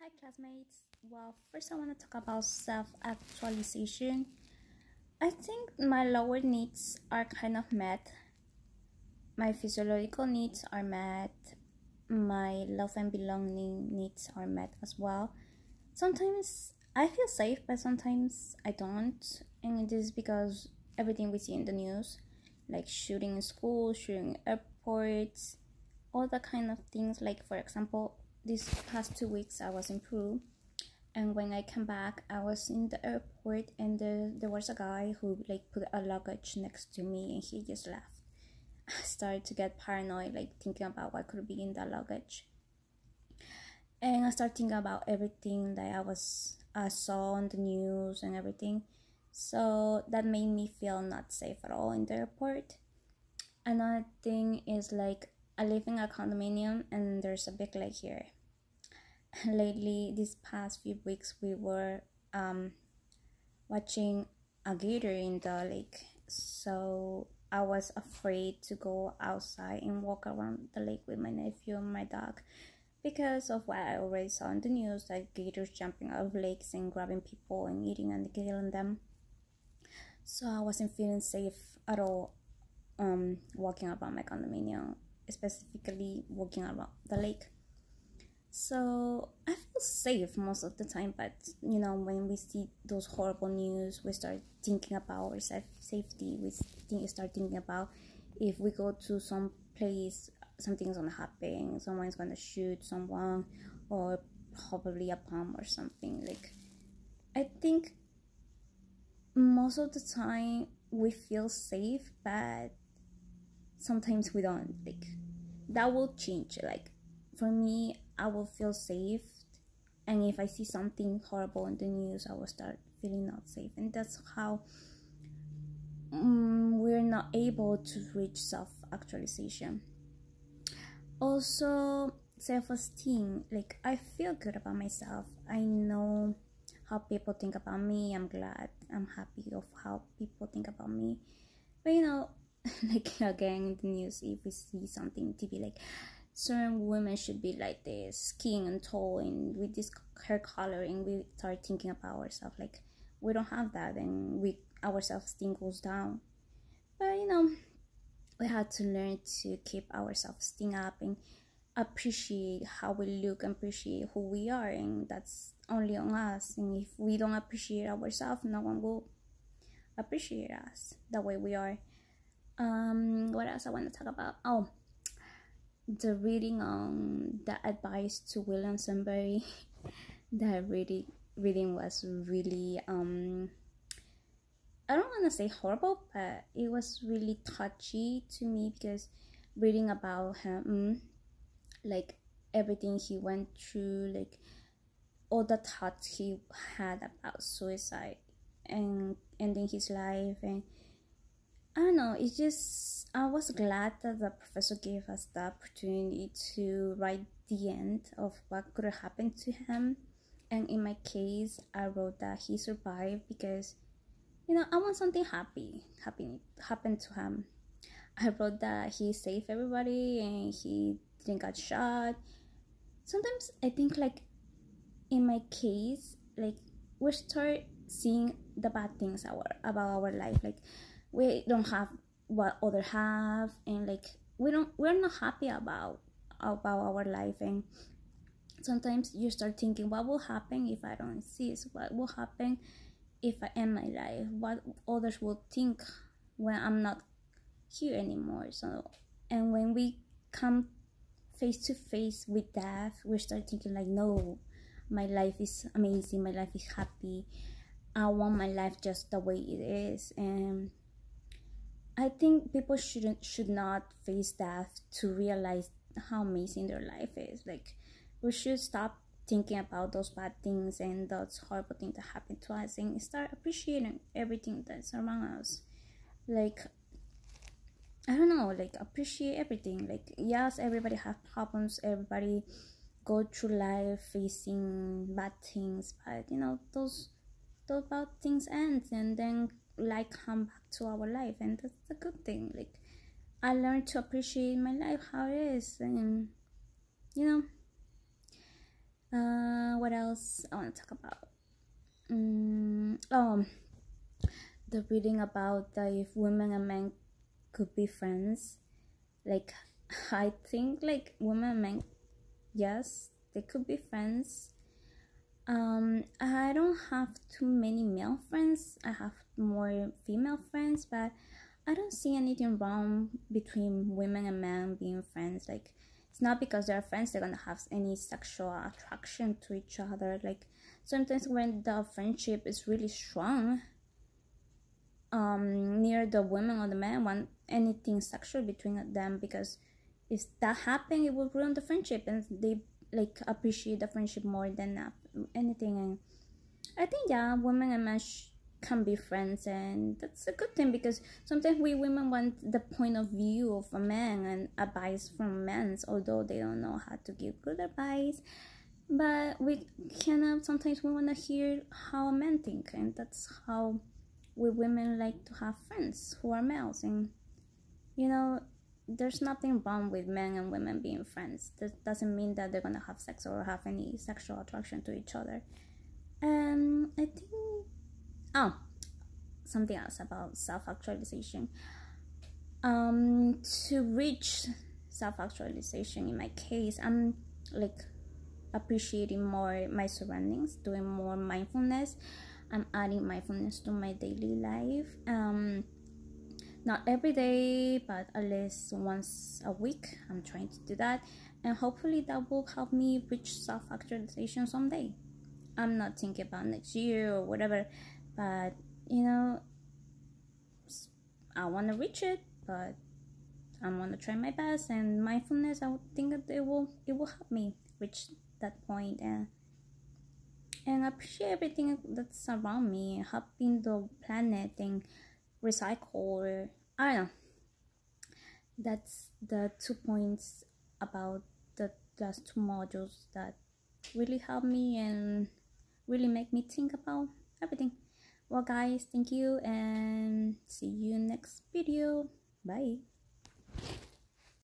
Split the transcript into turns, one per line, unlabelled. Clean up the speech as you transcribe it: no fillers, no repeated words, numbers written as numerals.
Hi, classmates. Well, first, I want to talk about self actualization. I think my lower needs are kind of met, my physiological needs are met, my love and belonging needs are met as well. Sometimes I feel safe, but sometimes I don't, and it is because everything we see in the news, like shooting in schools, shooting in airports, all that kind of things. Like, for example, these past 2 weeks I was in Peru, and when I came back I was in the airport, and there was a guy who like put a luggage next to me and he just left. I started to get paranoid, like thinking about what could be in that luggage, and I started thinking about everything that I saw on the news and everything. So that made me feel not safe at all in the airport. Another thing is, like, I live in a condominium and there's a big lake here. Lately, these past few weeks, we were watching a gator in the lake. So I was afraid to go outside and walk around the lake with my nephew and my dog because of what I already saw in the news, like gators jumping out of lakes and grabbing people and eating and killing them. So I wasn't feeling safe at all walking around my condominium, specifically walking around the lake. So I feel safe most of the time, but when we see those horrible news, we start thinking about our safety. Start thinking about if we go to some place, something's gonna happen, someone's gonna shoot someone, or probably a bomb or something. Like, I think most of the time we feel safe, but sometimes we don't. Like, that will change. Like, for me, I will feel safe, and if I see something horrible in the news, I will start feeling not safe, and that's how we're not able to reach self-actualization. Also, self-esteem. Like, I feel good about myself. I know how people think about me. I'm glad, I'm happy of how people think about me. But like, again, in the news, if we see something to be like, certain women should be like this, skinny and tall and with this hair color, and we start thinking about ourselves like we don't have that, and our self-esteem goes down. But we had to learn to keep our self-esteem up and appreciate how we look and appreciate who we are, and that's only on us. And if we don't appreciate ourselves, no one will appreciate us the way we are. What else I want to talk about? Oh, the reading on the advice to William Sunbury. That reading was really I don't want to say horrible, but it was really touchy to me, because reading about him, like everything he went through, like all the thoughts he had about suicide and ending his life, and I don't know, it's just, I was glad that the professor gave us the opportunity to write the end of what could have happened to him. And in my case, I wrote that he survived because, I want something happen to him. I wrote that he saved everybody and he didn't get shot. Sometimes I think, like, in my case, like, we start seeing the bad things about our life. Like, we don't have what others have, and like we're not happy about our life. And sometimes you start thinking, what will happen if I don't exist? What will happen if I end my life? What others will think when I'm not here anymore? So, and when we come face to face with death, we start thinking like, no, my life is amazing, my life is happy, I want my life just the way it is. And I think people should not face death to realize how amazing their life is. Like, we should stop thinking about those bad things and those horrible things that happen to us, and start appreciating everything that's around us. Like, I don't know, like, appreciate everything. Like, yes, everybody have problems, everybody go through life facing bad things, but those bad things end, and then like come back to our life, and that's a good thing. Like, I learned to appreciate my life how it is. And what what else I want to talk about? Oh, the reading about that if women and men could be friends. Like, I think like women and men, yes, they could be friends. I don't have too many male friends. I have more female friends, but I don't see anything wrong between women and men being friends. Like, it's not because they're friends they're gonna have any sexual attraction to each other. Like, sometimes when the friendship is really strong, near the women or the men want anything sexual between them, because if that happen, it will ruin the friendship, and they like appreciate the friendship more than anything. And I think, yeah, women and men can be friends, and that's a good thing, because sometimes we women want the point of view of a man and advice from men, although they don't know how to give good advice. But we cannot, sometimes we want to hear how a man think, and that's how we women like to have friends who are males. And you know, there's nothing wrong with men and women being friends. That doesn't mean that they're gonna have sex or have any sexual attraction to each other. And I think, oh, something else about self-actualization. To reach self-actualization, in my case, I'm like appreciating more my surroundings, doing more mindfulness. I'm adding mindfulness to my daily life. Not every day, but at least once a week, I'm trying to do that, and hopefully that will help me reach self-actualization someday. I'm not thinking about next year or whatever, but you know, I want to reach it, but I'm gonna try my best. And mindfulness, I would think that it will help me reach that point, and appreciate everything that's around me, helping the planet and recycle. Or, I don't know. That's the 2 points about the last 2 modules that really help me and really make me think about everything. Well, guys, thank you, and see you next video. Bye.